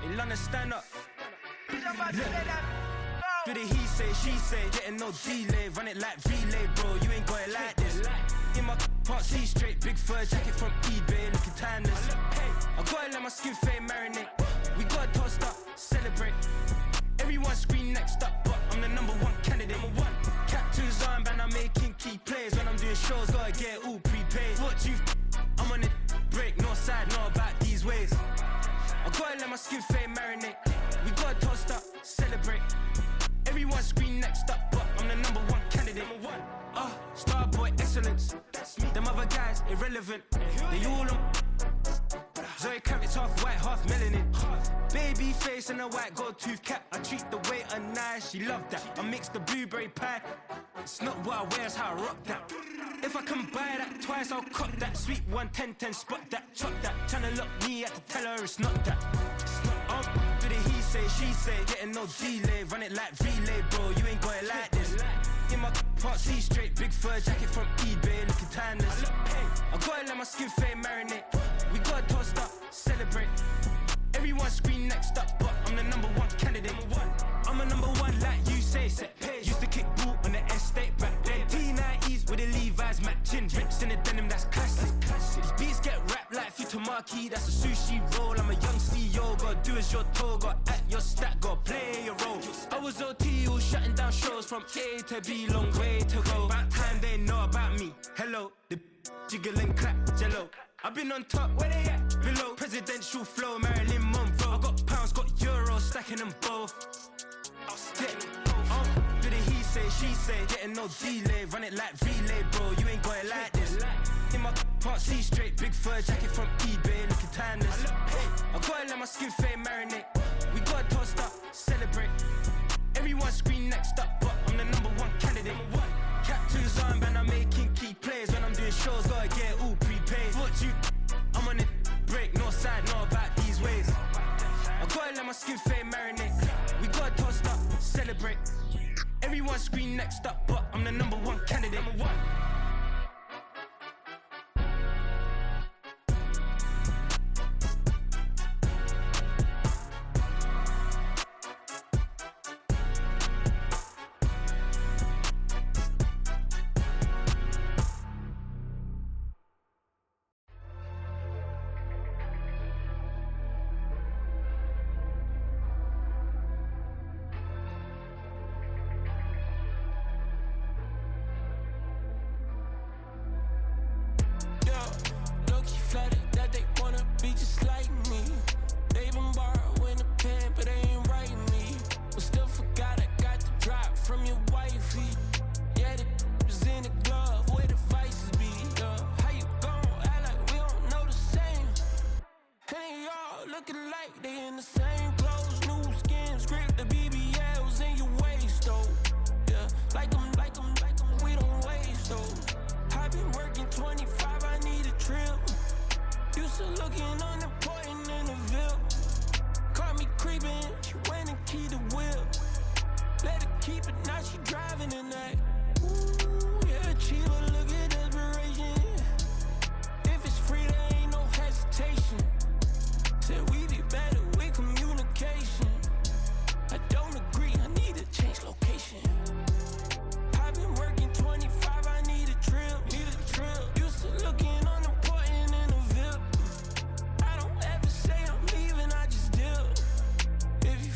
In London, stand up. Do the he say, she say, getting no delay. Run it like relay, bro, you ain't got it like this. In my part C straight, big fur jacket from eBay, looking timeless. I gotta let my skin fade marinate. We gotta toast up, celebrate. Everyone scream next up, but I'm the #1 candidate. Captain's armband, I'm making key plays. When I'm doing shows, gotta get all prepaid. What you I'm on it, break, no side, know about these ways. I gotta let my skin fade marinate. We gotta toast up, celebrate. Everyone scream next up, but I'm the #1 candidate. Starboy excellence. Them other guys irrelevant. They all on. Zoe Kravitz half white, half melanin. Baby face and a white gold tooth cap. I treat the waiter nice, she love that. I mix the blueberry pie. It's not what I wear, it's how I rock that. If I can buy that twice, I'll cut that. Sweet 110, spot that, chop that. Tryna lock me, I had to tell her it's not that. Do the he say, she say, getting no delay. Run it like relay, bro, you ain't got it like this. In my part C straight, big fur jacket from eBay, looking timeless. I gotta let my skin fade marinate. We gotta toast up, celebrate. Everyone scream next up, but I'm the #1 candidate. I'm a #1 like you say, set pace. Used to kick ball on the estate back then. T90s with the Levi's matching. Rips in the denim, that's classic. These beats get wrapped like Futamaki, that's a sushi roll. I'm a young CEO, gotta do as you're told. Gotta act your stat, gotta play your role. I was OT, all shutting down shows from A to B, long way to go. About time they know about me. Hello, the jiggle and clap, jello. I've been on top, where they at? Below, presidential flow, Marilyn Monroe. I got pounds, got euros, stacking them both. Do the he say, she say, getting no delay. Run it like relay, bro, you ain't got it like this. In my part C straight, big fur jacket from eBay, looking timeless. I gotta let my skin fade marinate. We gotta toast up, celebrate. Everyone scream next up, but I'm the #1 candidate. Captain's armband, I'm making key plays. When I'm doing shows, gotta get all prepaid. What you I'm on it, break, no side, know about these ways. I gotta let my skin fade marinate. We gotta toast up, celebrate. Everyone scream next up, but I'm the #1 candidate.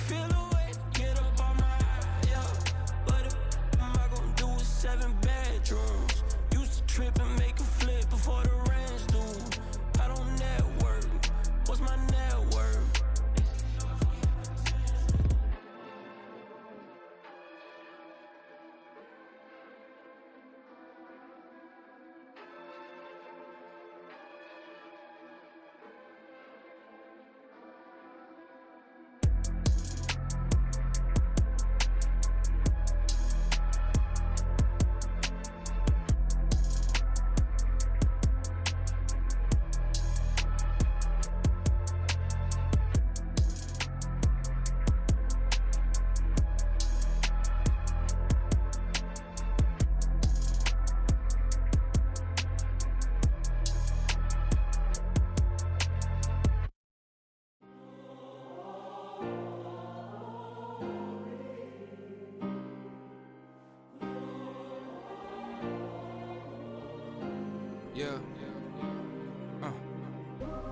Feel away, get up on my, yeah. But am I gonna do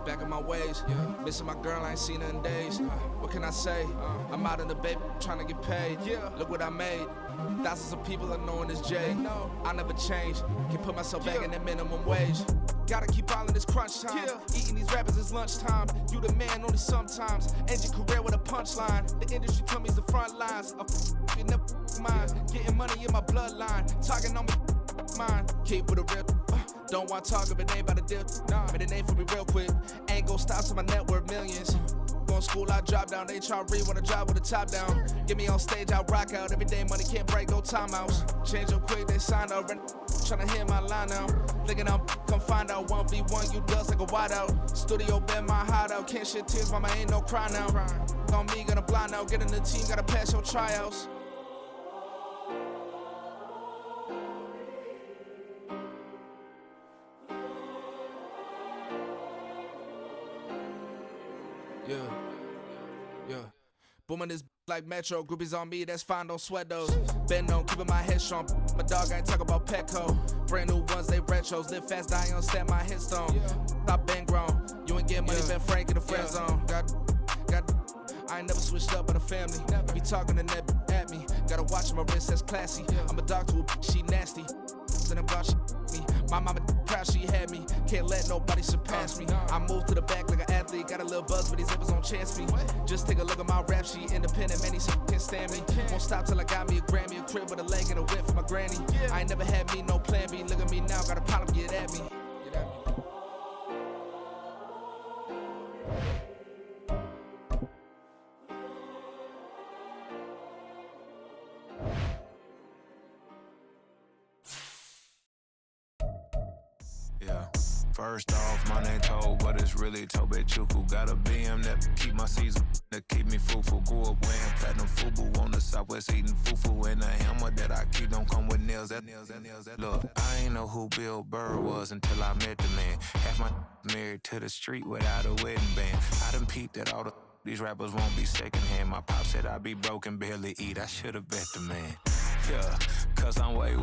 Back in my ways, missing my girl, I ain't seen her in days. What can I say? I'm out in the baby, trying to get paid. Look what I made. Thousands of people are knowing this Jay. I never change. Can put myself back in that minimum wage. Gotta keep all in this crunch time. Eating these rappers is lunchtime. You the man only sometimes. End your career with a punchline. The industry told me it's the front lines. You never mine. Getting money in my bloodline. Talking on me, mine. Keep with a real. Don't want to talk if it ain't about a deal. But it ain't for me real quick. Ain't gon' stop so my net worth millions. Going school, I drop down. They try to read when I drive with the top down. Get me on stage, I rock out. Every day money can't break, no timeouts. Change up quick, they sign up. Tryna hear my line now. Thinking I'm come find out 1v1, you dust like a wideout. Studio been my hideout. Can't shed tears, mama ain't no cry now. On me, gonna blind out. Get in the team, gotta pass your tryouts. Booming this like Metro, groupies on me, that's fine, don't sweat those. Bend on, keeping my head strong. My dog ain't talking about Petco. Brand new ones, they retros. Live fast, die on, stand my headstone. Stop been grown. You ain't getting money, Ben Frank in the friend zone. I ain't never switched up with a family. Be talking to that at me. Gotta watch my wrist, that's classy. I'm a dog to a she nasty. And I'm God, she me. My mama proud she had me. Can't let nobody surpass me. I move to the back like an athlete. Got a little buzz, but these zippers don't chance me. Just take a look at my rap sheet. Independent, man, these can't stand me. Won't stop till I got me a Grammy, a crib with a leg and a whip for my granny. I ain't never had me no plan B. Look at me now, got a problem, get at me. First off, my name Toad, but it's really Tobe Chuku. Got a BM that keep my season, that keep me fruitful. Grew up wearing platinum FUBU on the southwest eating fufu. And a hammer that I keep don't come with nails. Look, I ain't know who Bill Burr was until I met the man. Half my married to the street without a wedding band. I done peeped at all these rappers won't be secondhand. My pop said I'd be broken, barely eat. I should've bet the man. Yeah, cause I'm way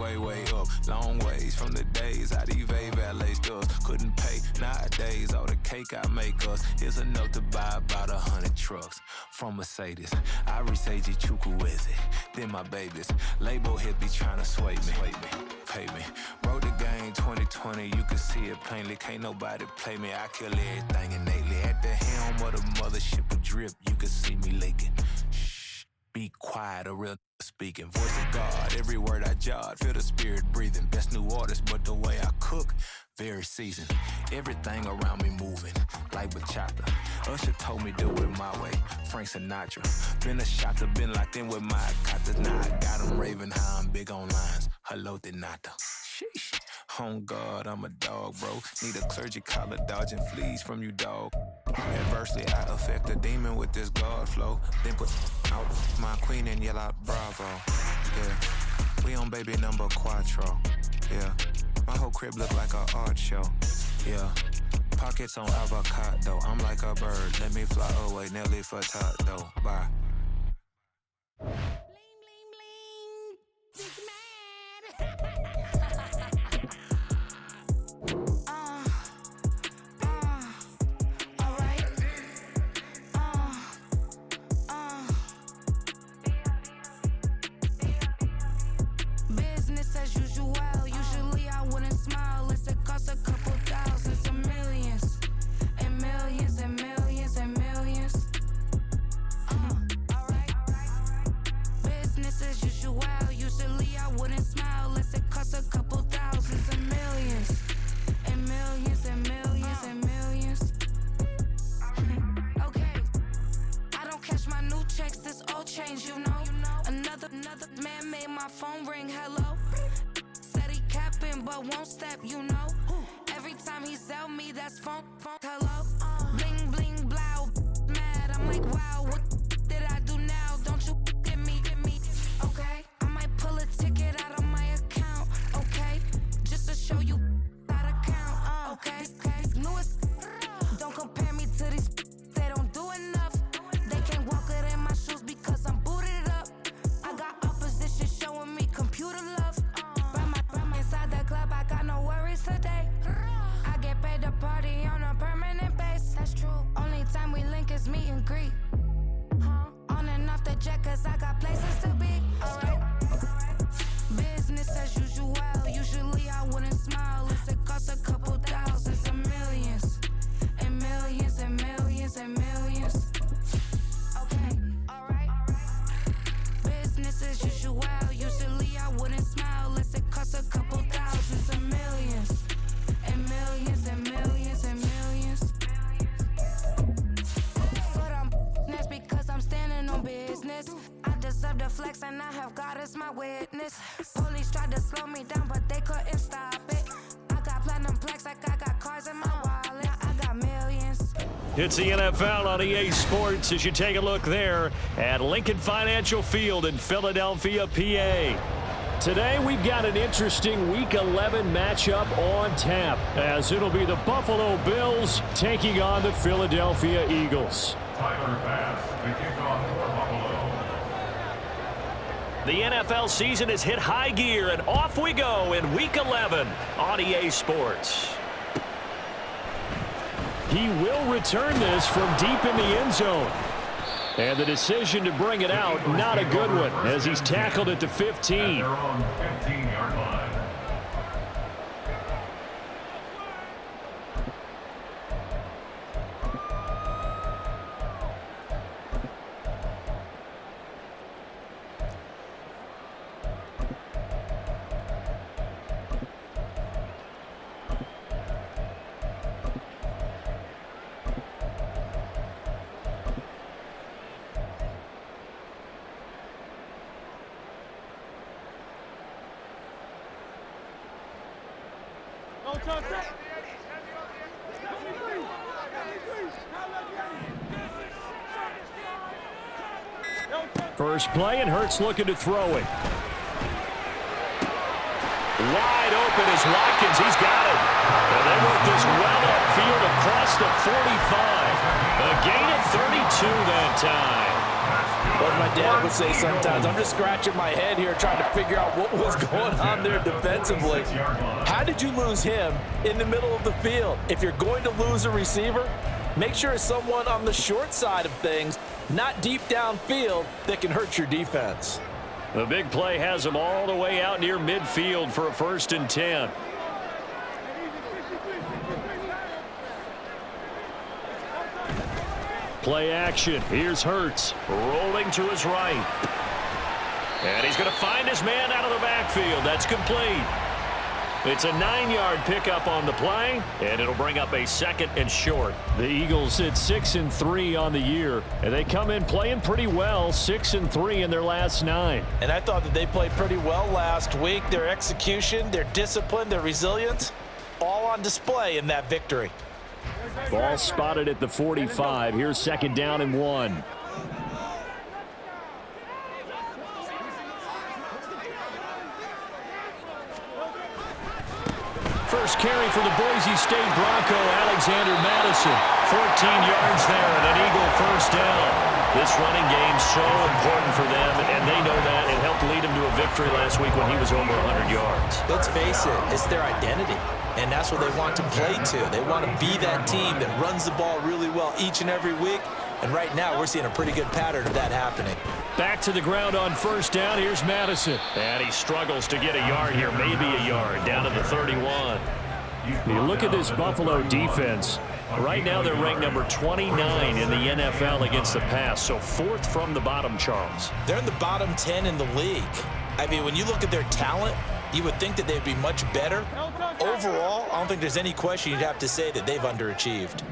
up. Long ways from the days I eBay valet stores. Couldn't pay nowadays. All the cake I make us is enough to buy about 100 trucks from Mercedes. I resage Chukwueze, then my babies. Label hit be trying to sway me. Pay me. Wrote the game 2020, you can see it plainly. Can't nobody play me. I kill everything innately. At the helm of the mothership of drip, you can see me leaking. Shh, be quiet, a real speaking. Voice of God, every word I jot. Feel the spirit breathing. Best new artist, but the way I cook, very seasoned. Everything around me moving, like bachata. Usher told me do it my way. Frank Sinatra. Been a shotter, been locked in with my katas. Now I got them raving how I'm big on lines. Hello, Denata. Sheesh. On God, I'm a dog, bro. Need a clergy collar, dodging fleas from you, dog. Adversely, I affect a demon with this God flow. Then put out my queen and yell out bravo. Yeah, we on baby number quattro. Yeah, my whole crib look like a art show. Yeah, pockets on avocado. I'm like a bird. Let me fly away, Nelly Furtado. Bye. Bling, bling, bling. Big man. Business as usual. Usually I wouldn't smile. It's a cost a couple thousands and millions. And millions and millions and millions. Alright. Business as usual. Usually I wouldn't smile. Unless it costs a couple thousands and millions. And millions and millions and millions. Okay. I don't cash my new checks, this old change, you know. Another man made my phone ring, hello. Said he capping, but won't step, you know. Every time he sell me, that's phone, hello. Bling, bling, blow, mad, I'm like, wow, what did I do now? Don't you get me, okay? I might pull a ticket out of my account, okay? Just to show you how to count, okay? Newest, don't compare me to these, they don't do enough. They can't walk it in my shoes because I'm booted up. I got opposition showing me computer love. Run my inside the club, I got no worries today. just meet and greet. On and off the jet, cause I got places to be. Alright. Business as usual. Usually I wouldn't smile if it cost a couple thousands and millions. And millions and millions and millions. Okay, alright. Business as usual. Usually I wouldn't smile unless it cost a couple thousands and millions. And millions and millions and millions. But that's because I'm standing on business. I deserve the flex and I have God as my witness. Police tried to slow me down but they couldn't stop it. I got platinum plaques like I got cars in my wallet. I got millions. It's the NFL on EA Sports as you take a look there at Lincoln Financial Field in Philadelphia, PA. Today we've got an interesting Week 11 matchup on tap as it'll be the Buffalo Bills taking on the Philadelphia Eagles. Tyler Bass, the kickoff for Buffalo. The NFL season has hit high gear and off we go in Week 11 on EA Sports. He will return this from deep in the end zone. And the decision to bring it out, not a good one, as he's tackled at the 15. At their own 15-yard line. First play, and Hurts looking to throw it. Wide open is Watkins. He's got it. And they work this well upfield across the 45. A gain of 32 that time. What my dad would say sometimes, I'm just scratching my head here trying to figure out what was going on there defensively. How did you lose him in the middle of the field? If you're going to lose a receiver, make sure it's someone on the short side of things, not deep downfield, that can hurt your defense. The big play has him all the way out near midfield for a 1st and 10. Play action. Here's Hurts rolling to his right. And he's going to find his man out of the backfield. That's complete. It's a 9-yard pickup on the play, and it'll bring up a 2nd and short. The Eagles sit 6-3 on the year, and they come in playing pretty well, 6-3 in their last 9. And I thought that they played pretty well last week. Their execution, their discipline, their resilience, all on display in that victory. Ball spotted at the 45. Here's 2nd down and 1. First carry for the Boise State Bronco, Alexander Madison. 14 yards there and an Eagle 1st down. This running game so important for them, and they know that. It helped lead them to a victory last week when he was over 100 yards. Let's face it, it's their identity, and that's what they want to play to. They want to be that team that runs the ball really well each and every week, and right now we're seeing a pretty good pattern of that happening. Back to the ground on 1st down. Here's Madison. And he struggles to get a yard here, maybe a yard, down to the 31. You look at this Buffalo defense. Right now they're ranked number 29 in the NFL against the pass, so 4th from the bottom, Charles. They're in the bottom 10 in the league. I mean, when you look at their talent, you would think that they'd be much better. Overall, I don't think there's any question you'd have to say that they've underachieved.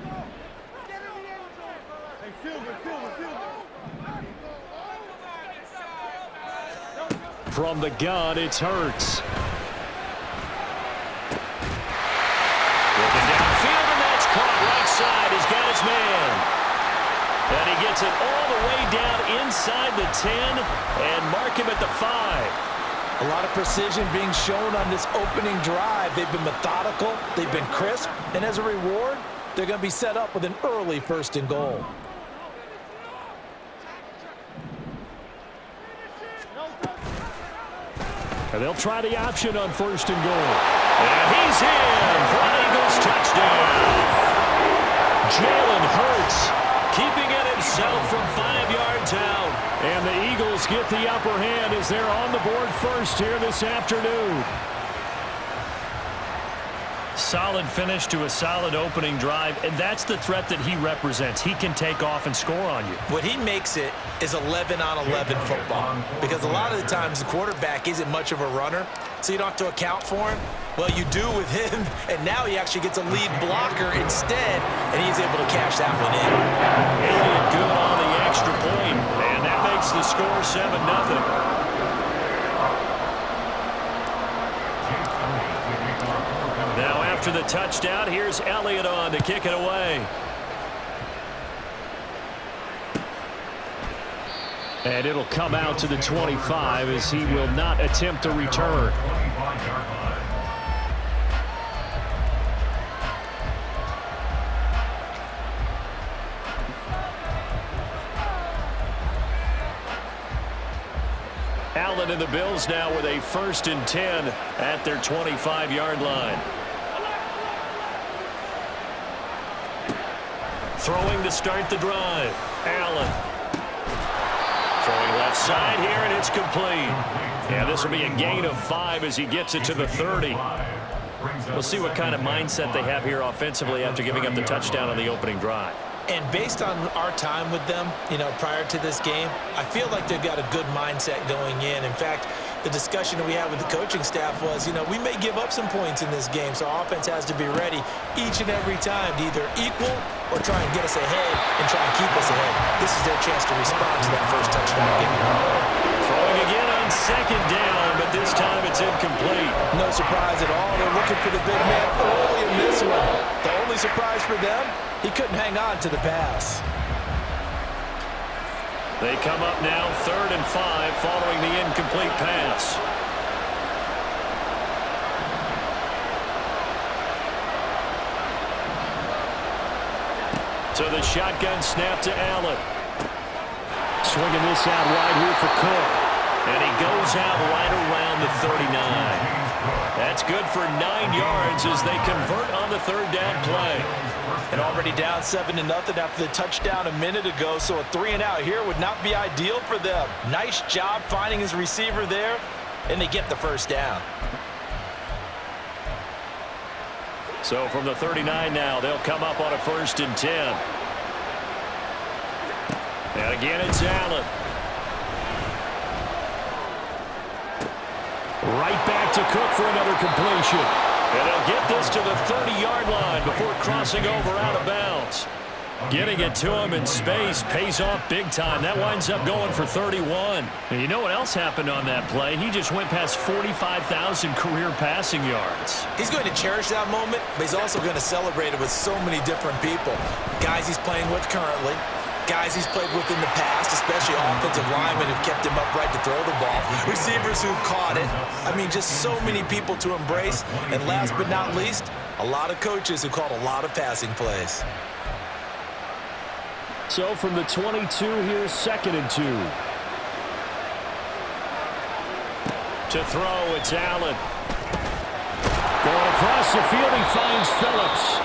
From the gun, it's Hurts. Looking downfield, and that's caught right side. He's got his man. And he gets it all the way down inside the 10 and mark him at the 5. A lot of precision being shown on this opening drive. They've been methodical, they've been crisp, and as a reward, they're going to be set up with an early 1st and goal. And they'll try the option on 1st and goal. And he's in for an Eagles touchdown. Jalen Hurts keeping it himself from 5 yards out. And the Eagles get the upper hand as they're on the board first here this afternoon. Solid finish to a solid opening drive, and that's the threat that he represents. He can take off and score on you. What he makes it is 11-on-11 football, because a lot of the times the quarterback isn't much of a runner, so you don't have to account for him. Well, you do with him, and now he actually gets a lead blocker instead, and he's able to cash that one in. Elliott good on the extra point, and that makes the score 7-0. Now after the touchdown, here's Elliott on to kick it away. And it'll come out to the 25 as he will not attempt a return. Allen and the Bills now with a 1st and 10 at their 25-yard line. Throwing to start the drive. Allen. Throwing left side here, and it's complete. Yeah, this will be a gain of 5 as he gets it to the 30. We'll see what kind of mindset they have here offensively after giving up the touchdown on the opening drive. And based on our time with them, prior to this game, I feel like they've got a good mindset going in. In fact, the discussion that we had with the coaching staff was, we may give up some points in this game, so our offense has to be ready each and every time to either equal or try and get us ahead and try and keep us ahead. This is their chance to respond to that first touchdown given up. Throwing again on 2nd down, but this time it's incomplete. No surprise at all. They're looking for the big man early in this one. The only surprise for them, he couldn't hang on to the pass. They come up now 3rd and 5 following the incomplete pass. So the shotgun snap to Allen. Swinging this out wide here for Cook. And he goes out right around the 39. That's good for 9 yards as they convert on the 3rd down play. And already down 7-0 after the touchdown a minute ago, so a 3-and-out here would not be ideal for them. Nice job finding his receiver there, and they get the 1st down. So from the 39 now, they'll come up on a 1st and 10. And again, it's Allen. Right back to Cook for another completion. And they'll get this to the 30-yard line before crossing over out of bounds. Getting it to him in space pays off big time. That winds up going for 31. And you know what else happened on that play? He just went past 45,000 career passing yards. He's going to cherish that moment, but he's also going to celebrate it with so many different people. Guys he's playing with currently, guys he's played with in the past, especially offensive linemen who've kept him upright to throw the ball, receivers who've caught it. I mean, just so many people to embrace. And last but not least, a lot of coaches who called a lot of passing plays. So from the 22, here's 2nd and 2. To throw, it's Allen. Going across the field, he finds Phillips.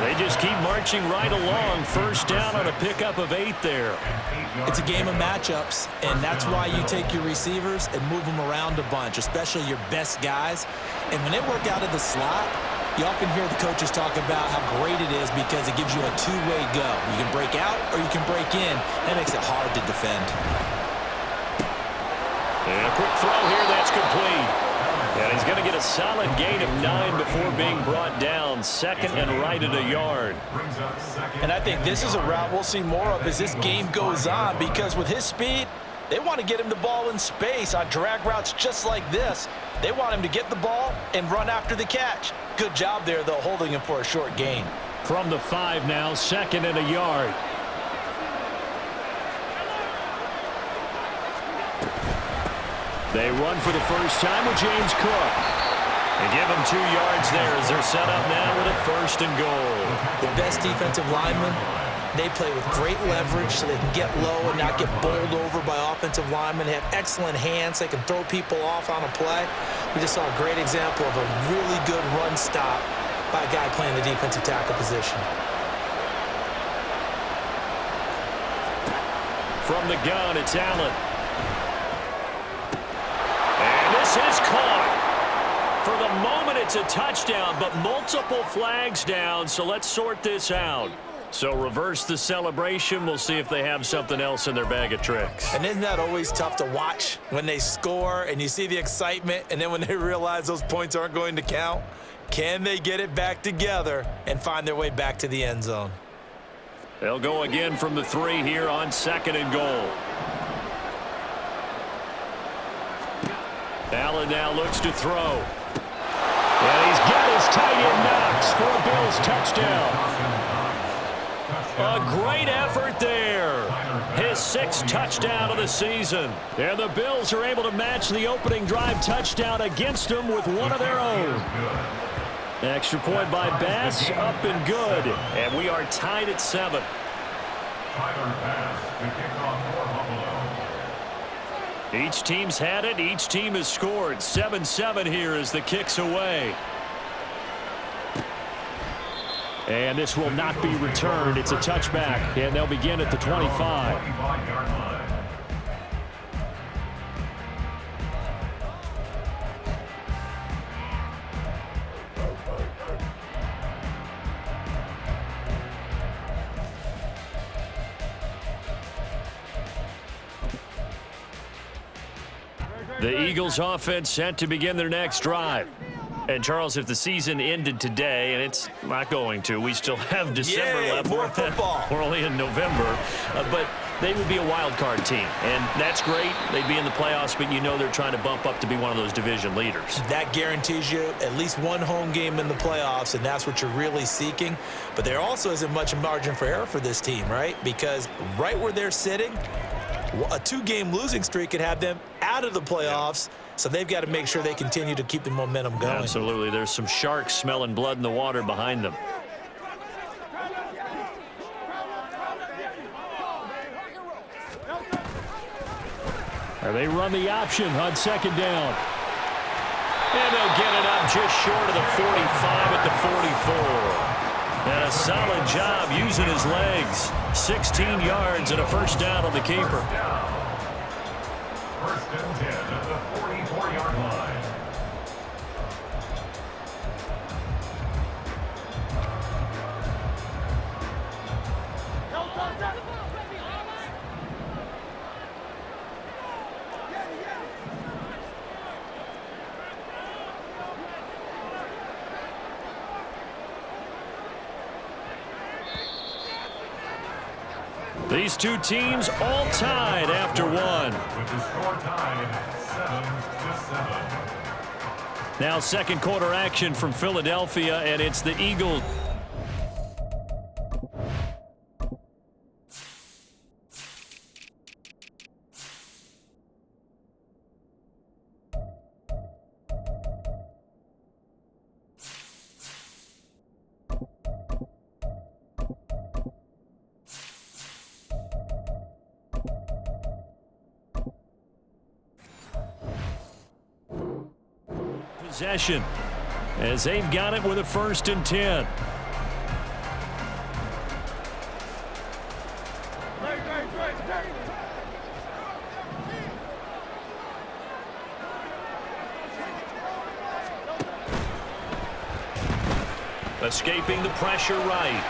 They just keep marching right along. 1st down on a pickup of 8 there. It's a game of matchups, and that's why you take your receivers and move them around a bunch, especially your best guys. And when they work out of the slot, you often hear the coaches talk about how great it is because it gives you a two-way go. You can break out or you can break in. That makes it hard to defend. And a quick throw here, that's complete. And he's going to get a solid gain of 9 before being brought down. 2nd and right at a yard. And I think this is a route we'll see more of as this game goes on, because with his speed, they want to get him the ball in space on drag routes just like this. They want him to get the ball and run after the catch. Good job there, though, holding him for a short gain. From the 5 now, 2nd and a yard. They run for the first time with James Cook. They give him 2 yards there as they're set up now with a 1st and goal. The best defensive linemen, they play with great leverage so they can get low and not get bowled over by offensive linemen. They have excellent hands. They can throw people off on a play. We just saw a great example of a really good run stop by a guy playing the defensive tackle position. From the gun, it's Allen. And this is caught. For the moment, it's a touchdown, but multiple flags down, so let's sort this out. So reverse the celebration. We'll see if they have something else in their bag of tricks. And isn't that always tough to watch when they score and you see the excitement, and then when they realize those points aren't going to count? Can they get it back together and find their way back to the end zone? They'll go again from the 3 here on 2nd and goal. Allen now looks to throw. And he's got his tight end Knox for a Bills touchdown. A great effort there. His 6th touchdown of the season. And the Bills are able to match the opening drive touchdown against them with one of their own. Extra point by Bass, up and good. And we are tied at 7. Each team's had it. Each team has scored. 7-7 here as the kick's away. And this will not be returned. It's a touchback, and they'll begin at the 25. The Eagles offense set to begin their next drive. And, Charles, if the season ended today, and it's not going to, we still have December left. More football. We're only in November. But they would be a wild card team. And that's great. They'd be in the playoffs, but you know they're trying to bump up to be one of those division leaders. That guarantees you at least one home game in the playoffs, and that's what you're really seeking. But there also isn't much margin for error for this team, right? Because right where they're sitting, a 2-game losing streak could have them out of the playoffs. So they've got to make sure they continue to keep the momentum going. Absolutely. There's some sharks smelling blood in the water behind them. They run the option on 2nd down. And they'll get it up just short of the 45 at the 44. And a solid job using his legs. 16 yards and a 1st down on the keeper. 1st and 10 at the 44-yard line. These two teams all tied after one. With the score tied 7-7. Now 2nd quarter action from Philadelphia, and it's the Eagles. Possession as they've got it with a 1st and 10. Escaping the pressure right.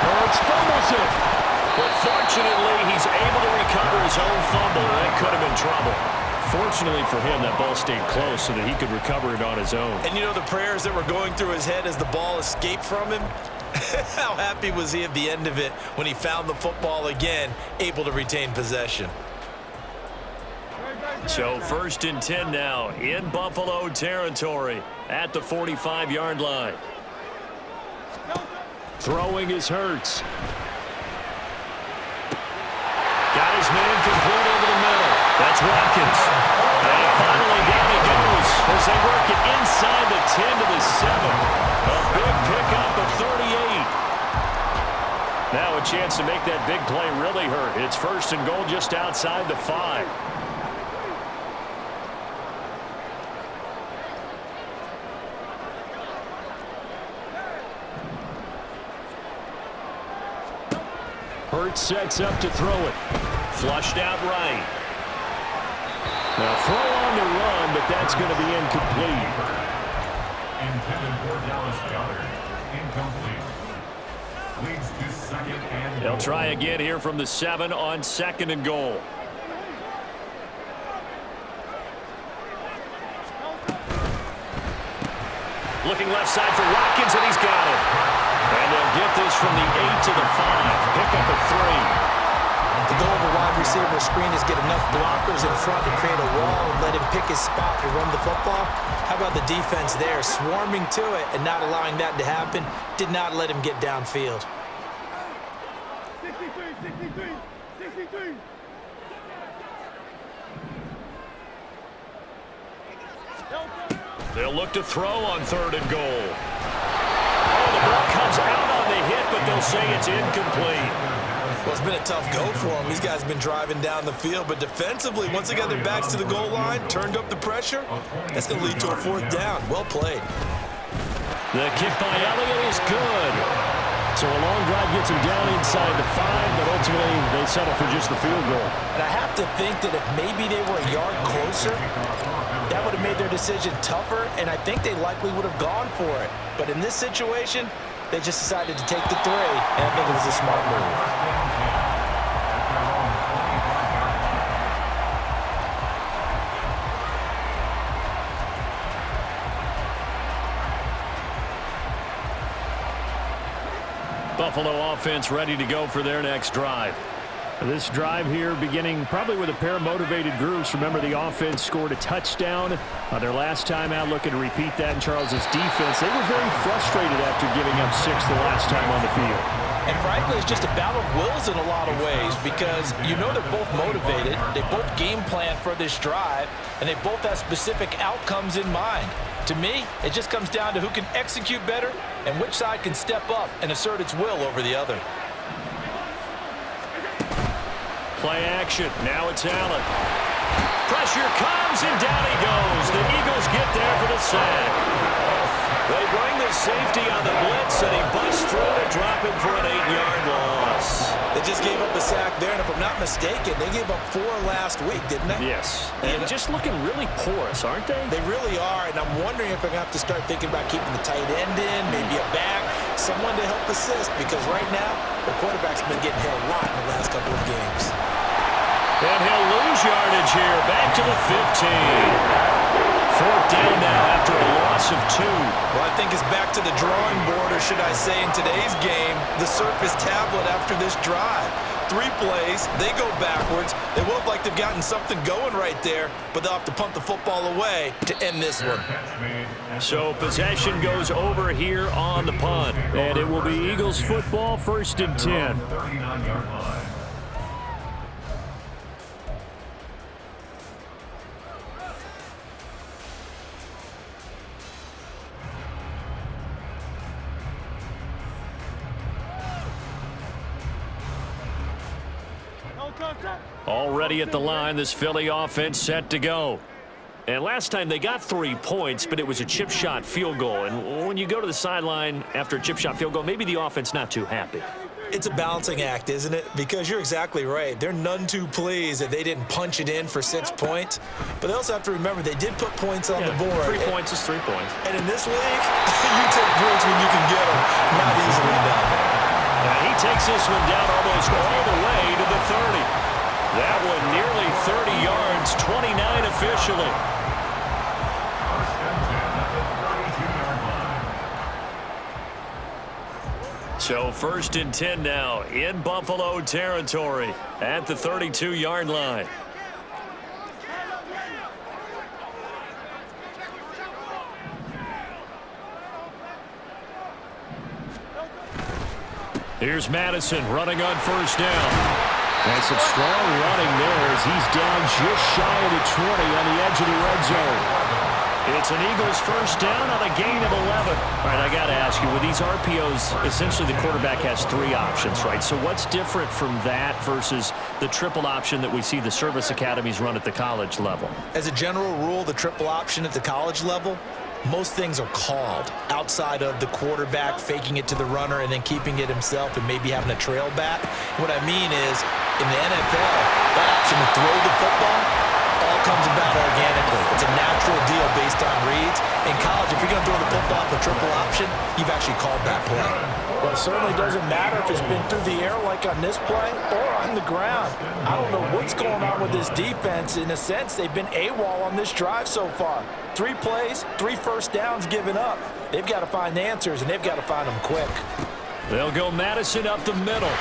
Hurts fumbles it. But fortunately, he's able to recover his own fumble. That could have been trouble. Fortunately for him, that ball stayed close so that he could recover it on his own. And you know the prayers that were going through his head as the ball escaped from him? How happy was he at the end of it when he found the football again, able to retain possession? So 1st and 10 now in Buffalo territory at the 45-yard line. Throwing is Hurts. Got his man complete over the middle. That's Watkins. And finally down he goes as they work it inside the 10 to the 7. A big pickup of 38. Now a chance to make that big play really hurt. It's 1st and goal just outside the 5. Hurts sets up to throw it. Flushed out right. Now throw on the run, but that's going to be incomplete. Intended for Dallas Goddard. Incomplete. Leads to second and They'll goal. try again here from the 7 on 2nd and goal. Looking left side for Watkins, and he's got it. And they'll get this from the 8 to the 5. Pick up a 3. The goal of a wide receiver screen is get enough blockers in front to create a wall and let him pick his spot to run the football. How about the defense there, swarming to it and not allowing that to happen? Did not let him get downfield. 63. They'll look to throw on 3rd and goal. Oh, the ball comes out on the hit, but they'll say it's incomplete. Well, it's been a tough go for them. These guys have been driving down the field, but defensively, once they got their backs to the goal line, turned up the pressure, that's going to lead to a 4th down. Well played. The kick by Elliott is good. So a long drive gets him down inside the 5, but ultimately they settle for just the field goal. And I have to think that if maybe they were a yard closer, that would have made their decision tougher, and I think they likely would have gone for it. But in this situation, they just decided to take the 3, and I think it was a smart move. Buffalo offense ready to go for their next drive. This drive here beginning probably with a pair of motivated groups. Remember, the offense scored a touchdown their last time out, looking to repeat that in Charles's defense. They were very frustrated after giving up 6 the last time on the field. And frankly, it's just a battle of wills in a lot of ways because you know they're both motivated, they both game plan for this drive, and they both have specific outcomes in mind. To me, it just comes down to who can execute better and which side can step up and assert its will over the other. Play action. Now it's Allen. Pressure comes, and down he goes. The Eagles get there for the sack. They bring the safety on the blitz, and he busts through to drop him for an 8-yard loss. They just gave up a sack there, and if I'm not mistaken, they gave up 4 last week, didn't they? Yes. And just looking really porous, aren't they? They really are, and I'm wondering if they're going to have to start thinking about keeping the tight end in, maybe a back, someone to help assist, because right now, the quarterback's been getting hit a lot in the last couple of games. And he'll lose yardage here, back to the 15. 4th down now after a loss of 2. Well, I think it's back to the drawing board, or should I say in today's game, the Surface tablet after this drive. 3 plays, they go backwards. They look like they've gotten something going right there, but they'll have to punt the football away to end this one. So possession goes over here on the punt, and it will be Eagles football, 1st and 10. 39-yard line. Already at the line, this Philly offense set to go. And last time they got 3 points, but it was a chip shot field goal. And when you go to the sideline after a chip shot field goal, maybe the offense not too happy. It's a balancing act, isn't it? Because you're exactly right. They're none too pleased that they didn't punch it in for 6 points. But they also have to remember they did put points on the board. 3 points is 3 points. And in this league, you take points when you can get them. Not easily done. And he takes this one down almost all the way to the 30. That one nearly 30 yards, 29 officially. So 1st and 10 now in Buffalo territory at the 32-yard line. Here's Madison running on 1st down. And some strong running there as he's down just shy of the 20 on the edge of the red zone. It's an Eagles 1st down on a gain of 11. All right, I got to ask you, with these RPOs, essentially the quarterback has 3 options, right? So what's different from that versus the triple option that we see the service academies run at the college level? As a general rule, the triple option at the college level, most things are called outside of the quarterback faking it to the runner and then keeping it himself and maybe having a trail back. What I mean is, in the NFL, that option to throw the football all comes about organically. It's a natural deal based on reads. In college, if you're going to throw the football for triple option, you've actually called that play. Well, it certainly doesn't matter if it's been through the air like on this play or on the ground. I don't know what's going on with this defense. In a sense, they've been AWOL on this drive so far. 3 plays, 3 first downs given up. They've got to find answers, and they've got to find them quick. They'll go Madison up the middle.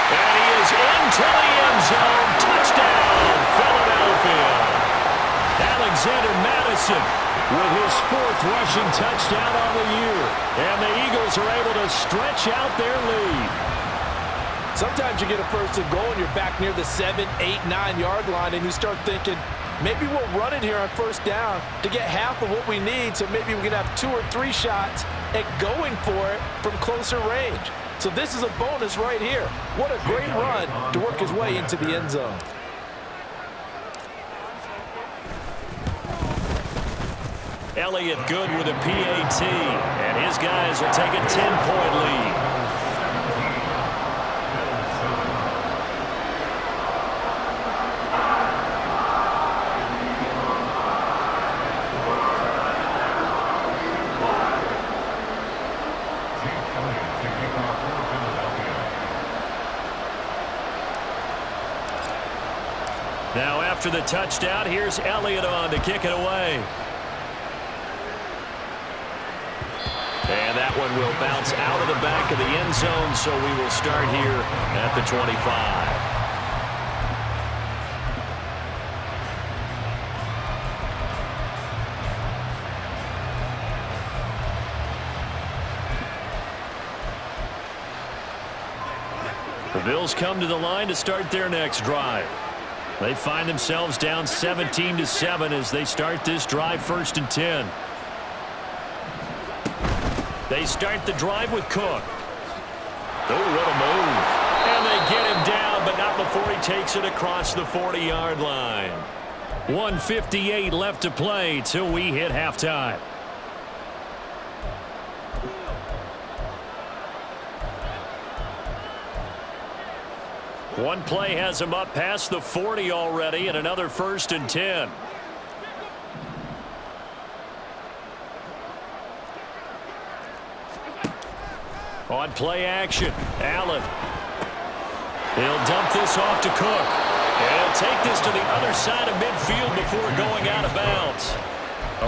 And he is into the end zone. Touchdown, Philadelphia. Alexander Madison with his 4th rushing touchdown on the year. And the Eagles are able to stretch out their lead. Sometimes you get a first and goal and you're back near the 7, 8, 9-yard line, and you start thinking, maybe we'll run it here on first down to get half of what we need, so maybe we can have 2 or 3 shots at going for it from closer range. So this is a bonus right here. What a great run to work his way into the end zone. Elliott good with a PAT, and his guys will take a 10-point lead. Now after the touchdown, here's Elliott on to kick it away. And that one will bounce out of the back of the end zone, so we will start here at the 25. The Bills come to the line to start their next drive. They find themselves down 17-7 as they start this drive 1st and 10. They start the drive with Cook. Oh, what a move. And they get him down, but not before he takes it across the 40-yard line. 1:58 left to play till we hit halftime. One play has him up past the 40 already, and another 1st and 10. On play action, Allen. He'll dump this off to Cook. And he'll take this to the other side of midfield before going out of bounds.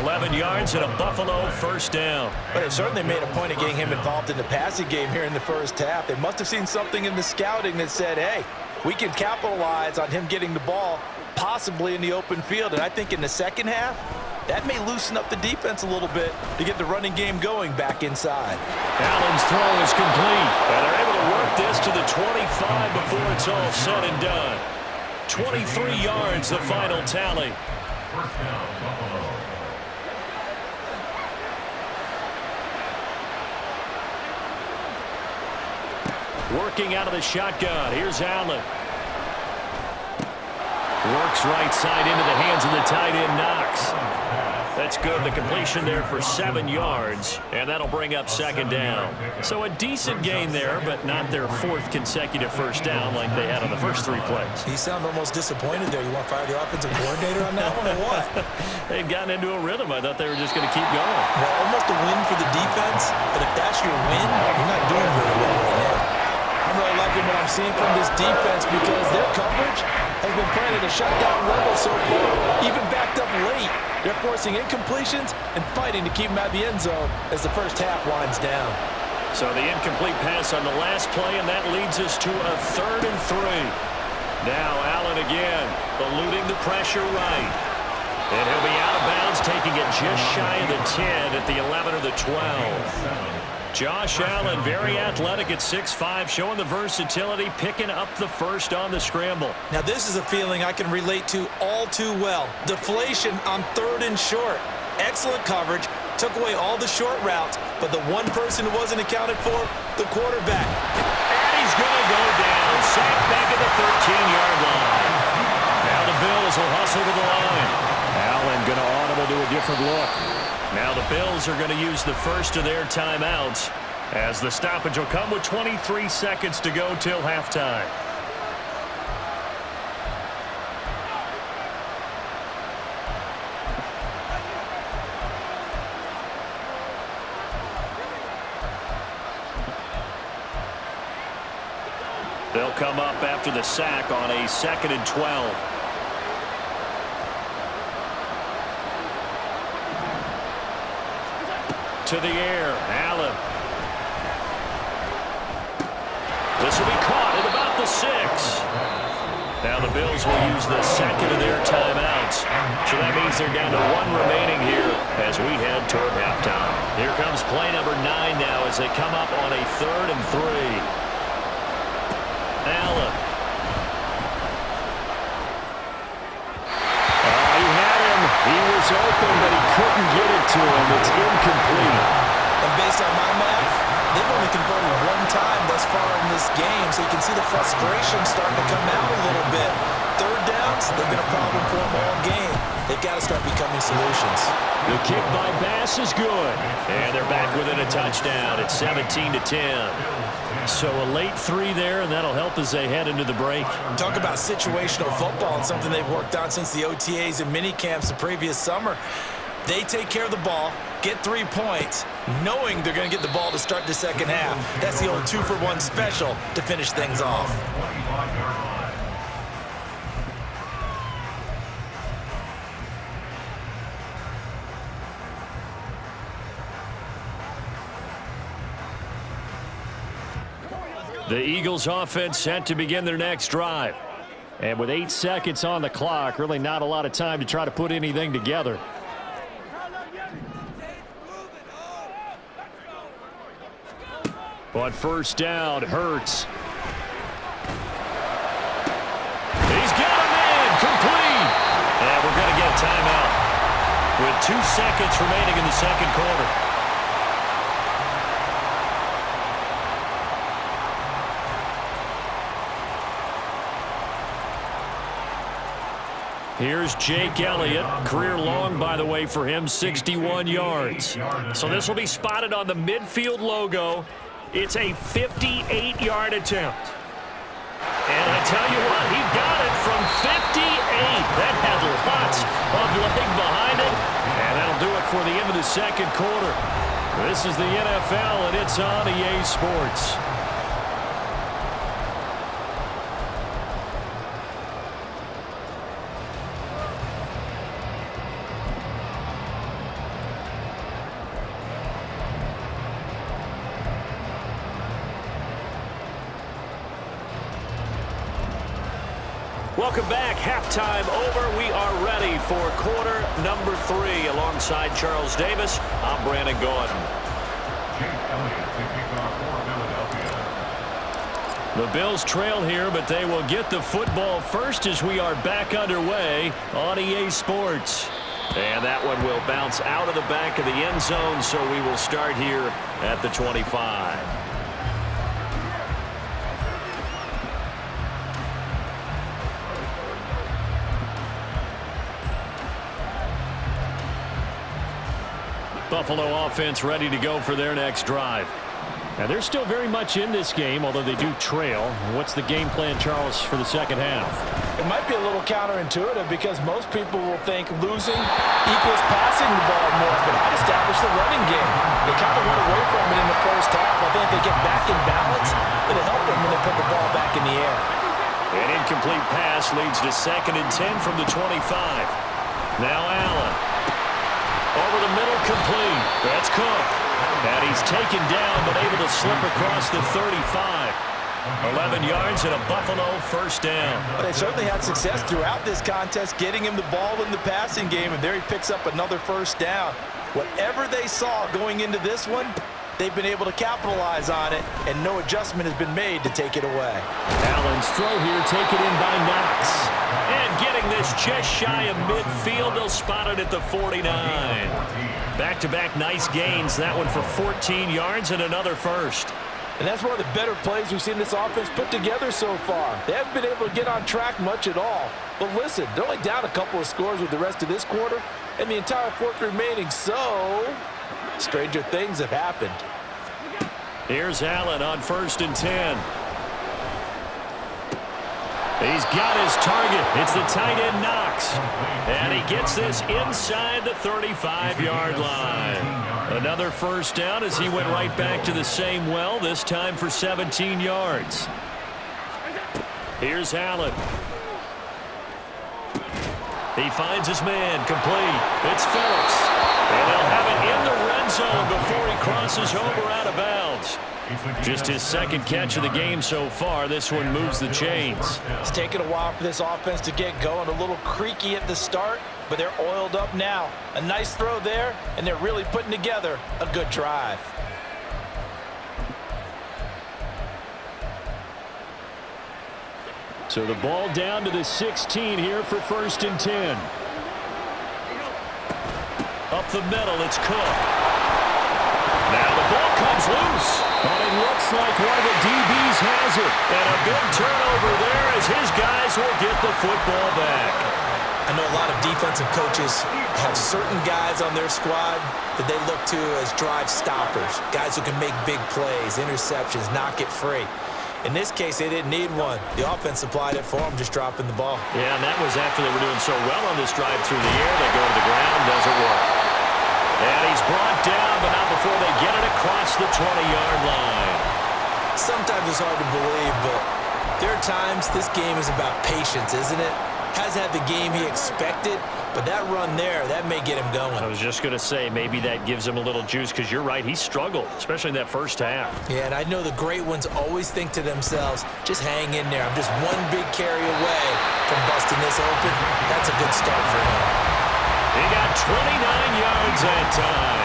11 yards and a Buffalo 1st down. But it certainly made a point of getting him involved in the passing game here in the first half. They must have seen something in the scouting that said, hey, we can capitalize on him getting the ball possibly in the open field. And I think in the second half, that may loosen up the defense a little bit to get the running game going back inside. Allen's throw is complete. And they're able to work this to the 25 before it's all said and done. 23 yards, the final tally. 1st down, Buffalo. Working out of the shotgun. Here's Allen. Works right side into the hands of the tight end, Knox. That's good. The completion there for 7 yards, and that'll bring up 2nd down. So a decent gain there, but not their 4th consecutive 1st down like they had on the first 3 plays. He sounded almost disappointed there. You want to fire the offensive coordinator on that one or what? They'd gotten into a rhythm. I thought they were just going to keep going. Well, almost a win for the defense, but if that's your win, you're not doing very well right now. I'm really liking what I'm seeing from this defense because their coverage has been playing at a shutdown level so far, even backed up late. They're forcing incompletions and fighting to keep them out of the end zone as the first half winds down. So the incomplete pass on the last play, and that leads us to a 3rd and 3. Now Allen again, eluding the pressure right. And he'll be out of bounds, taking it just shy of the 10 at the 11 or the 12. Josh Allen, very athletic at 6'5", showing the versatility, picking up the first on the scramble. Now this is a feeling I can relate to all too well. Deflation on 3rd and short. Excellent coverage, took away all the short routes, but the one person who wasn't accounted for, the quarterback. And he's going to go down, sacked back at the 13-yard line. Now the Bills will hustle to the line. Allen going to audible to a different look. Now the Bills are going to use the first of their timeouts, as the stoppage will come with 23 seconds to go till halftime. They'll come up after the sack on a 2nd and 12. To the air, Allen. This will be caught at about the 6. Now the Bills will use the second of their timeouts. So that means they're down to 1 remaining here as we head toward halftime. Here comes play number 9 now as they come up on a 3rd and 3. Allen. He had him. He was open, but he couldn't get it to him. It's incomplete. And based on my math, they've only converted 1 time thus far in this game, so you can see the frustration starting to come out a little bit. 3rd downs, they've been a problem for them all game. They've got to start becoming solutions. The kick by Bass is good. And they're back within a touchdown. It's 17-10. So a late 3 there, and that'll help as they head into the break. Talk about situational football and something they've worked on since the OTAs and mini camps the previous summer. They take care of the ball, get 3 points, knowing they're going to get the ball to start the second half. That's the old 2-for-1 special to finish things off. The Eagles offense set to begin their next drive. And with 8 seconds on the clock, really not a lot of time to try to put anything together. On 1st down, Hurts. He's got him in, complete. And we're going to get a timeout with 2 seconds remaining in the second quarter. Here's Jake Elliott. Career long, by the way, for him, 61 yards. So this will be spotted on the midfield logo. It's a 58-yard attempt. And I tell you what, he got it from 58. That had lots of leg behind it. And that'll do it for the end of the second quarter. This is the NFL, and it's on EA Sports. Welcome back. Halftime over. We are ready for quarter number 3. Alongside Charles Davis, I'm Brandon Gordon. The Bills trail here, but they will get the football first as we are back underway on EA Sports. And that one will bounce out of the back of the end zone, so we will start here at the 25. Buffalo offense ready to go for their next drive. And they're still very much in this game, although they do trail. What's the game plan, Charles, for the second half? It might be a little counterintuitive because most people will think losing equals passing the ball more, but I'd establish the running game. They kind of went away from it in the first half. I think they get back in balance. It'll help them when they put the ball back in the air. An incomplete pass leads to 2nd and 10 from the 25. Now Allen. Over the middle, complete. That's Cook. And he's taken down, but able to slip across the 35. 11 yards and a Buffalo first down. But they certainly had success throughout this contest, getting him the ball in the passing game, and there he picks up another first down. Whatever they saw going into this one, they've been able to capitalize on it, and no adjustment has been made to take it away. Allen's throw here taken in by Knox. And getting this just shy of midfield, they'll spot it at the 49. Back-to-back nice gains. That one for 14 yards and another first. And that's one of the better plays we've seen this offense put together so far. They haven't been able to get on track much at all. But listen, they're only down a couple of scores with the rest of this quarter. and the entire fourth remaining, so stranger things have happened. Here's Allen on 1st and 10. He's got his target. It's the tight end Knox. And he gets this inside the 35-yard line. Another first down as he went right back to the same well, this time for 17 yards. Here's Allen. He finds his man, complete. It's Phillips. And they'll have it in the red zone before he crosses over out of bounds. Just his second catch of the game so far. This one moves the chains. It's taken a while for this offense to get going. A little creaky at the start, but they're oiled up now. A nice throw there, and they're really putting together a good drive. So the ball down to the 16 here for 1st and 10. Up the middle, it's Cook. Now the ball comes loose, but it looks like one of the DBs has it. And a big turnover there as his guys will get the football back. I know a lot of defensive coaches have certain guys on their squad that they look to as drive stoppers, guys who can make big plays, interceptions, knock it free. In this case, they didn't need one. The offense supplied it for them, just dropping the ball. Yeah, and that was after they were doing so well on this drive through the air. They go to the ground, doesn't work. And he's brought down, but not before they get it across the 20-yard line. Sometimes it's hard to believe, but there are times this game is about patience, isn't it? Hasn't had the game he expected, but that run there, that may get him going. I was just going to say, maybe that gives him a little juice, because you're right, he struggled, especially in that first half. Yeah, and I know the great ones always think to themselves, just hang in there. I'm just one big carry away from busting this open. That's a good start for him. He got 29 yards that time.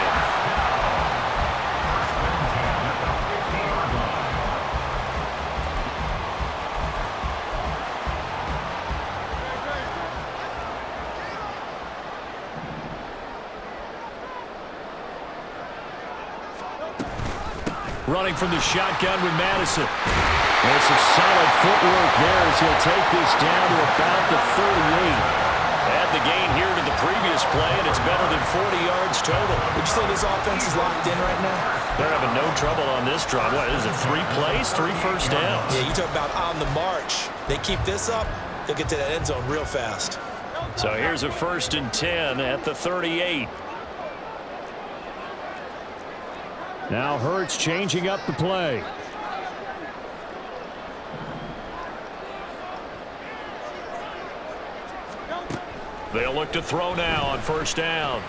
Running from the shotgun with Madison. There's some solid footwork there as he'll take this down to about the 38. Add the gain here to the previous play, and it's better than 40 yards total. Would you say this offense is locked in right now? They're having no trouble on this drive. What is it, 3 plays, 3 first downs? Yeah, you talk about on the march. They keep this up, they'll get to that end zone real fast. So here's a 1st and 10 at the 38. Now Hurts changing up the play. They'll look to throw now on 1st down.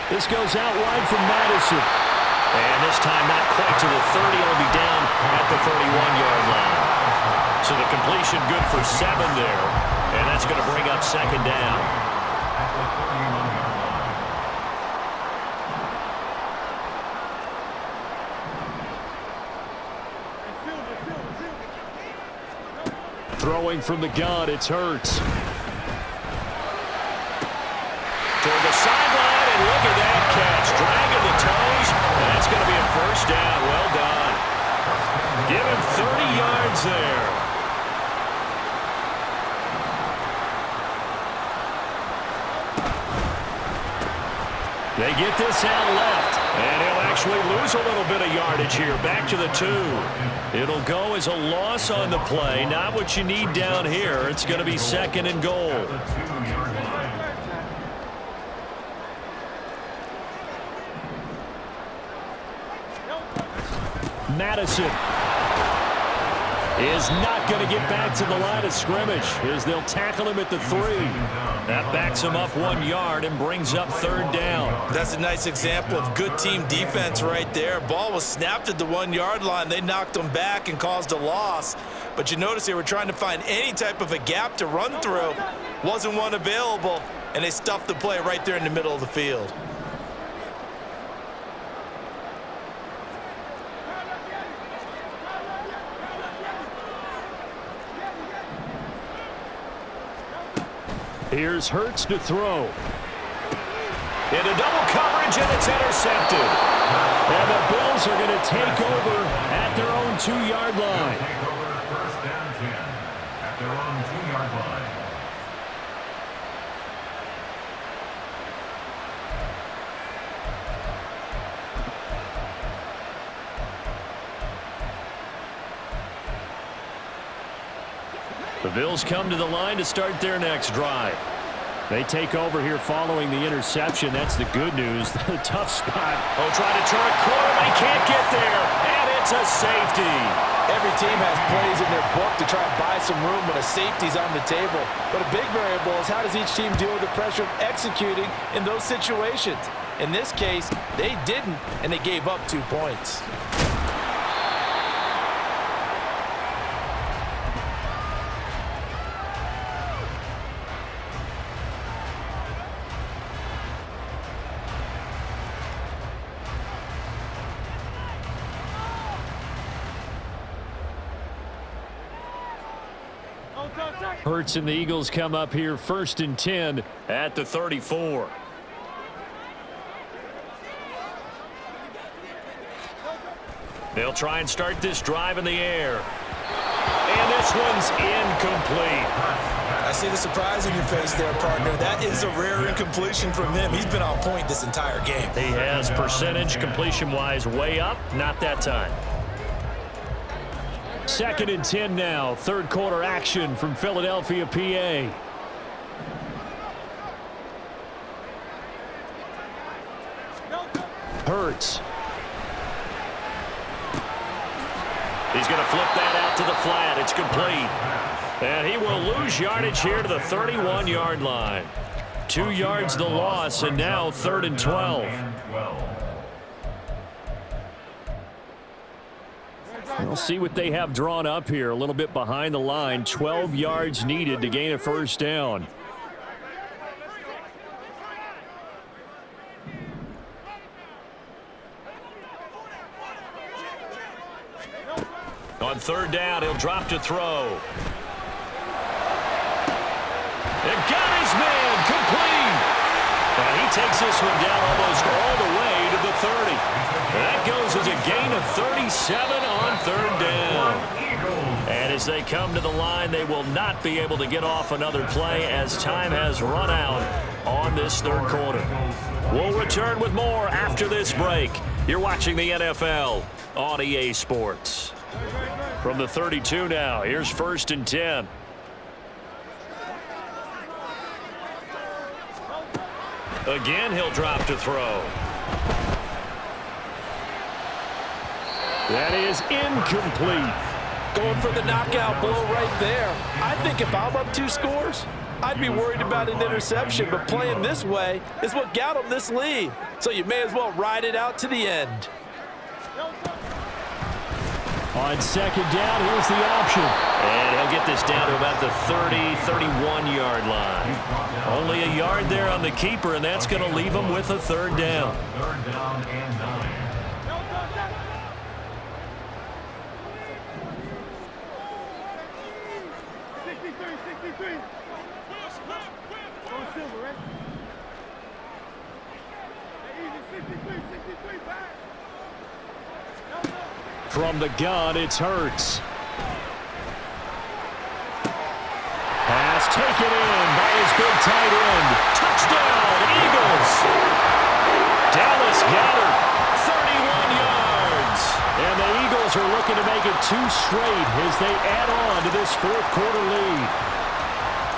This goes out wide from Madison. And this time not quite to the 30. It'll be down at the 31-yard line. So the completion good for 7 there. And that's going to bring up 2nd down. Throwing from the gun, it's Hurts. Toward the sideline, and look at that catch. Dragging the toes. That's going to be a 1st down. Well done. Give him 30 yards there. They get this out left, and he'll actually lose a little bit of yardage here. Back to the 2. It'll go as a loss on the play. Not what you need down here. It's going to be 2nd and goal. Madison is not going to get back to the line of scrimmage as they'll tackle him at the 3. That backs him up 1 yard and brings up 3rd down. That's a nice example of good team defense right there. Ball was snapped at the 1-yard line. They knocked him back and caused a loss. But you notice they were trying to find any type of a gap to run through. Wasn't one available, and they stuffed the play right there in the middle of the field. Here's Hurts to throw. Into double coverage, and it's intercepted. And the Bills are going to take over at their own 2-yard line. Take over 1st and 10 at their own 2-yard line. The Bills come to the line to start their next drive. They take over here following the interception. That's the good news. The tough spot. Oh, trying to turn a corner, but he can't get there. And it's a safety. Every team has plays in their book to try and buy some room when a safety's on the table. But a big variable is how does each team deal with the pressure of executing in those situations. In this case, they didn't, and they gave up 2 points. Hurts and the Eagles come up here 1st and 10 at the 34. They'll try and start this drive in the air. And this one's incomplete. I see the surprise in your face there, partner. That is a rare incompletion from him. He's been on point this entire game. He has percentage completion-wise way up. Not that time. 2nd and 10 now. 3rd quarter action from Philadelphia, PA. Hurts. He's going to flip that out to the flat. It's complete. And he will lose yardage here to the 31-yard line. 2 yards the loss, and now 3rd and 12. We'll see what they have drawn up here. A little bit behind the line. 12 yards needed to gain a 1st down. On 3rd down, he'll drop to throw. And got his man complete. And he takes this one down almost all the way to the 30. That goes as a gain of 37 on 3rd down. And as they come to the line, they will not be able to get off another play as time has run out on this 3rd quarter. We'll return with more after this break. You're watching the NFL on EA Sports. From the 32 now, here's 1st and 10. Again, he'll drop to throw. That is incomplete. Going for the knockout blow right there. I think if I'm up 2 scores, I'd be worried about an interception, but playing this way is what got him this lead. So you may as well ride it out to the end. On 2nd down, here's the option. And he'll get this down to about the 30, 31-yard line. Only a yard there on the keeper, and that's going to leave him with a 3rd down. 3rd down and 9. From the gun, it's Hurts. Pass taken in by his big tight end. Touchdown, Eagles. Dallas Goedert, 31 yards. And the Eagles are looking to make it 2 straight as they add on to this 4th quarter lead.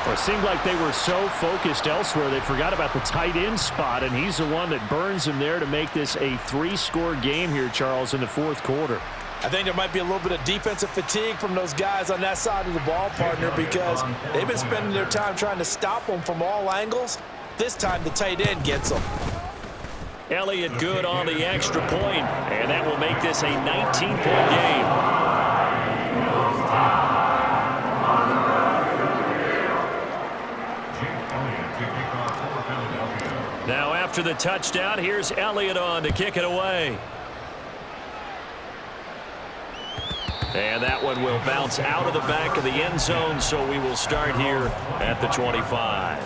Well, it seemed like they were so focused elsewhere they forgot about the tight end spot, and he's the one that burns them there to make this a 3-score game here, Charles, in the 4th quarter. I think there might be a little bit of defensive fatigue from those guys on that side of the ball, partner, because they've been spending their time trying to stop them from all angles. This time the tight end gets them. Elliott good on the extra point, and that will make this a 19-point game. Now after the touchdown, here's Elliott on to kick it away. And that one will bounce out of the back of the end zone, so we will start here at the 25.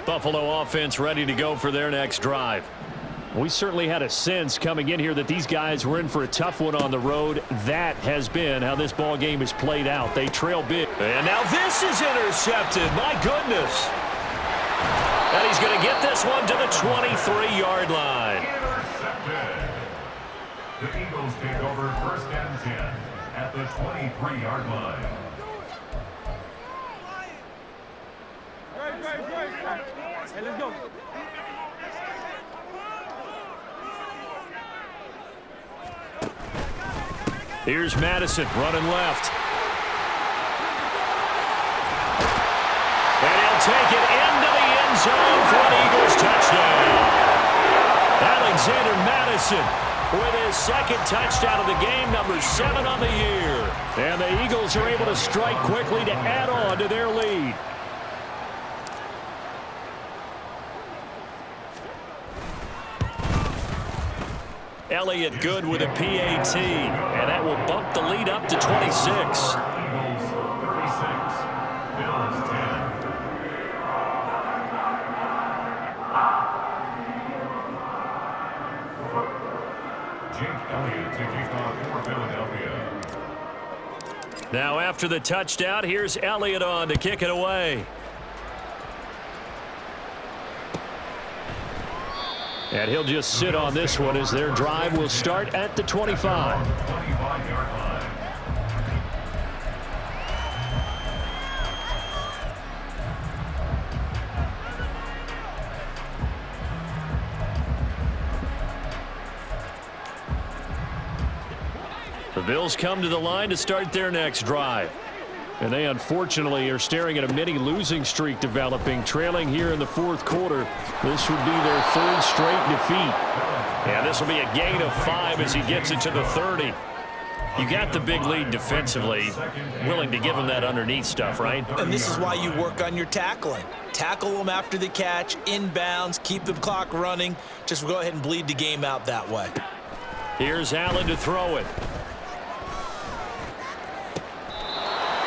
Buffalo offense ready to go for their next drive. We certainly had a sense coming in here that these guys were in for a tough one on the road. That has been how this ball game is played out. They trail big. And now this is intercepted. My goodness. And he he's going to get this one to the 23-yard line. Intercepted. The Eagles take over 1st and 10 at the 23-yard line. Hey, let's go. Here's Madison running left. And he'll take it into the end zone for an Eagles touchdown. Alexander Madison with his second touchdown of the game, number 7 on the year. And the Eagles are able to strike quickly to add on to their lead. Elliott good with a PAT, and that will bump the lead up to 26. Eagles 36, Bills 10. Jake Elliott to kick off for Philadelphia. Now after the touchdown, here's Elliott on to kick it away. And he'll just sit on this one as their drive will start at the 25. 25-yard line. The Bills come to the line to start their next drive. And they unfortunately are staring at a mini losing streak developing, trailing here in the 4th quarter. This would be their 3rd straight defeat. And this will be a gain of 5 as he gets it to the 30. You got the big lead defensively, willing to give them that underneath stuff, right? And this is why you work on your tackling. Tackle them after the catch, inbounds, keep the clock running. Just go ahead and bleed the game out that way. Here's Allen to throw it.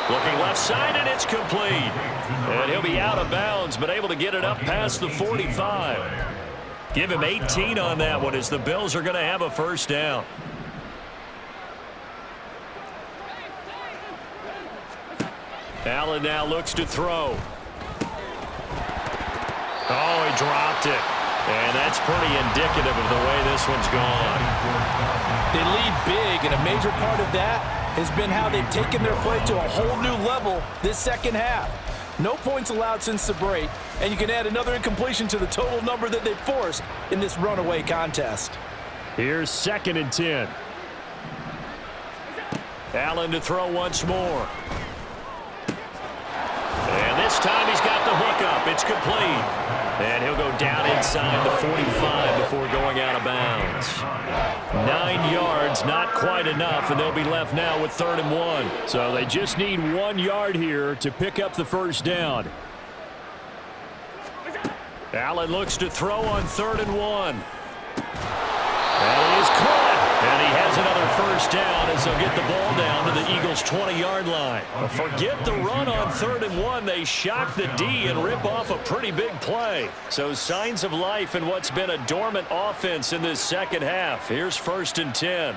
Looking left side, and it's complete. And he'll be out of bounds, but able to get it up past the 45. Give him 18 on that one as the Bills are going to have a first down. Allen now looks to throw. Oh, he dropped it. And that's pretty indicative of the way this one's gone. They lead big, and a major part of that has been how they've taken their play to a whole new level this second half. No points allowed since the break, and you can add another incompletion to the total number that they've forced in this runaway contest. Here's 2nd and 10. Allen to throw once more. And this time he's got the hook up. It's complete. And he'll go down inside the 45 before going out of bounds. 9 yards, not quite enough, and they'll be left now with 3rd and 1. So they just need 1 yard here to pick up the first down. Allen looks to throw on 3rd and 1. And he is caught. And he has another first down as they'll get the ball down to the Eagles' 20-yard line. Forget the run on 3rd and 1. They shock the D and rip off a pretty big play. So signs of life in what's been a dormant offense in this second half. Here's 1st and 10.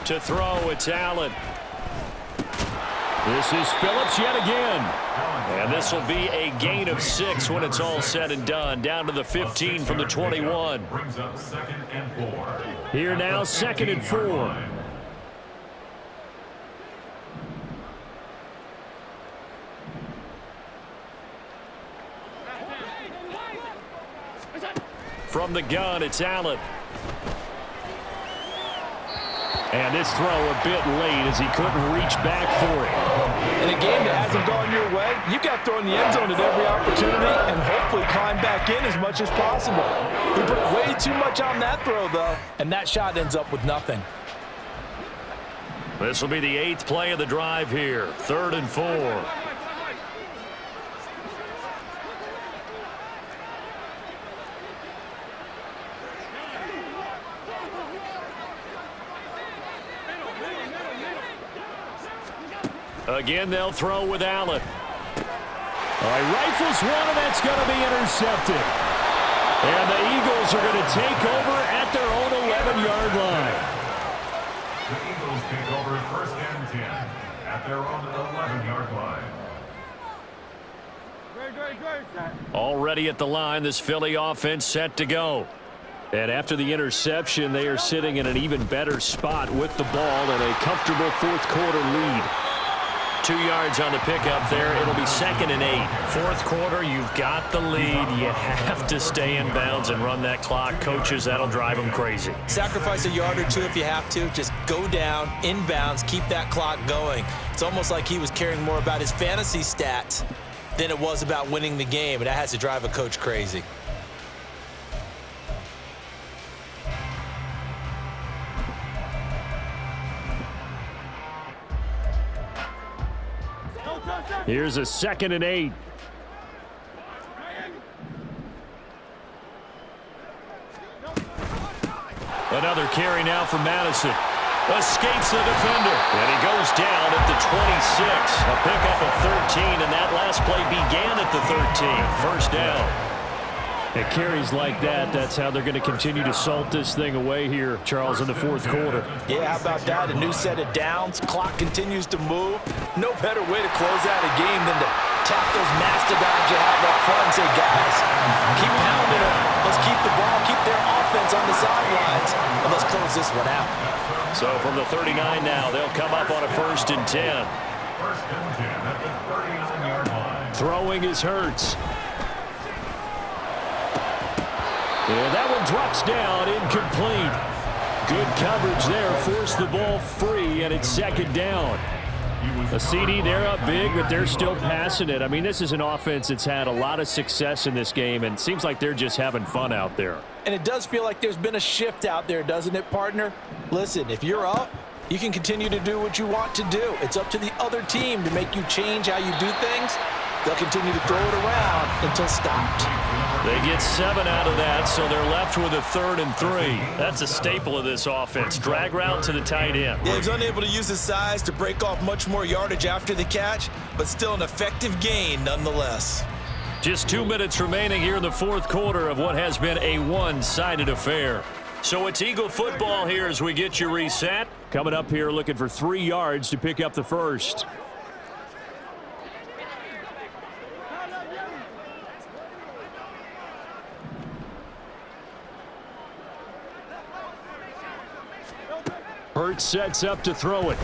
To throw, it's Allen. This is Phillips yet again. And this will be a gain of 6 when it's all said and done. Down to the 15 from the 21. Brings up 2nd and 4. Here now, 2nd and 4. From the gun, it's Allen. And this throw a bit late as he couldn't reach back for it. In a game that hasn't gone your way, you've got to throw in the end zone at every opportunity and hopefully climb back in as much as possible. He put way too much on that throw, though, and that shot ends up with nothing. This will be the 8th play of the drive here. 3rd and 4. Again, they'll throw with Allen. All right, rifles one, and that's going to be intercepted. And the Eagles are going to take over at their own 11-yard line. The Eagles take over 1st and 10 at their own 11-yard line. Already at the line, this Philly offense set to go. And after the interception, they are sitting in an even better spot with the ball and a comfortable fourth quarter lead. 2 yards on the pickup there. It'll be 2nd and 8. Fourth quarter, you've got the lead. You have to stay in bounds and run that clock. Coaches, that'll drive them crazy. Sacrifice a yard or two if you have to. Just go down, in bounds, keep that clock going. It's almost like he was caring more about his fantasy stats than it was about winning the game, and that has to drive a coach crazy. Here's a 2nd and 8. Another carry now for Madison. Escapes the defender. And he goes down at the 26. A pickup of 13, and that last play began at the 13. First down. It carries like that. That's how they're going to continue to salt this thing away here, Charles, in the fourth quarter. Yeah, how about that? A new set of downs. Clock continues to move. No better way to close out a game than to tap those mastodons you have up front and say, guys, keep pounding them. Let's keep the ball, keep their offense on the sidelines, and let's close this one out. So from the 39 now, they'll come up on a 1st and 10. 1st and 10 at the 39-yard line. Throwing is Hurts. And that one drops down, incomplete. Good coverage there, forced the ball free, and it's 2nd down. A CD, they're up big, but they're still passing it. I mean, this is an offense that's had a lot of success in this game, and it seems like they're just having fun out there. And it does feel like there's been a shift out there, doesn't it, partner? Listen, if you're up, you can continue to do what you want to do. It's up to the other team to make you change how you do things. They'll continue to throw it around until stopped. They get 7 out of that, so they're left with a 3rd and 3. That's a staple of this offense. Drag route to the tight end. Yeah, he's unable to use his size to break off much more yardage after the catch, but still an effective gain nonetheless. Just 2 minutes remaining here in the fourth quarter of what has been a one-sided affair. So it's Eagle football here as we get you reset. Coming up here looking for 3 yards to pick up the first. Hurts sets up to throw it.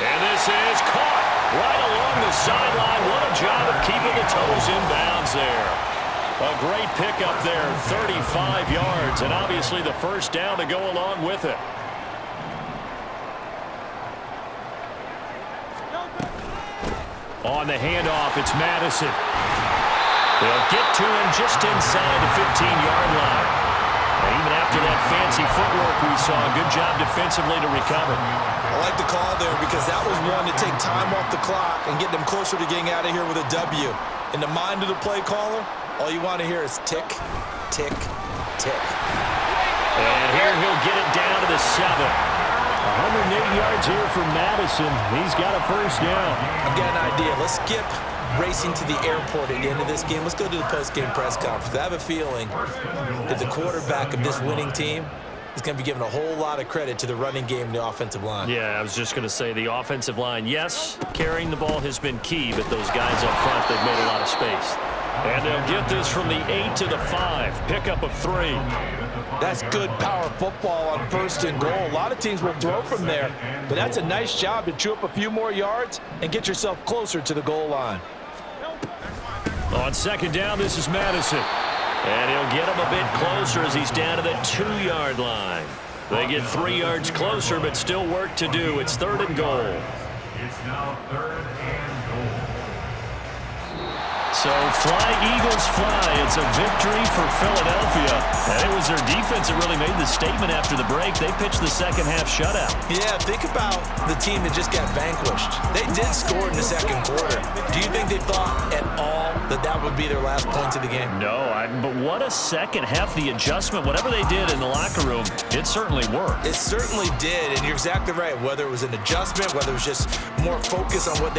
And this is caught right along the sideline. What a job of keeping the toes in bounds there. A great pickup there, 35 yards, and obviously the first down to go along with it. On the handoff, it's Madison. They'll get to him just inside the 15-yard line. And even after that fancy footwork we saw, good job defensively to recover. I like the call there because that was one to take time off the clock and get them closer to getting out of here with a W. In the mind of the play caller, all you want to hear is tick, tick, tick. And here he'll get it down to the 7. 108 yards here for Madison. He's got a first down. I've got an idea. Let's skip racing to the airport at the end of this game. Let's go to the post-game press conference. I have a feeling that the quarterback of this winning team is going to be given a whole lot of credit to the running game and the offensive line. Yeah, I was just going to say the offensive line, yes, carrying the ball has been key, but those guys up front, they've made a lot of space. And they'll get this from the 8 to the 5. Pickup of 3. That's good power football on 1st and goal. A lot of teams will throw from there, but that's a nice job to chew up a few more yards and get yourself closer to the goal line. On 2nd down, this is Madison. And he'll get him a bit closer as he's down to the 2-yard line. They get 3 yards closer, but still work to do. It's 3rd and goal. It's now 3rd and goal. So fly, Eagles, fly. It's a victory for Philadelphia. And it was their defense that really made the statement after the break. They pitched the second-half shutout. Yeah, think about the team that just got vanquished. They did score in the second quarter. Do you think they thought at all that that would be their last points of the game? No, but what a second half. The adjustment, whatever they did in the locker room, it certainly worked. It certainly did, and you're exactly right. Whether it was an adjustment, whether it was just more focus on what they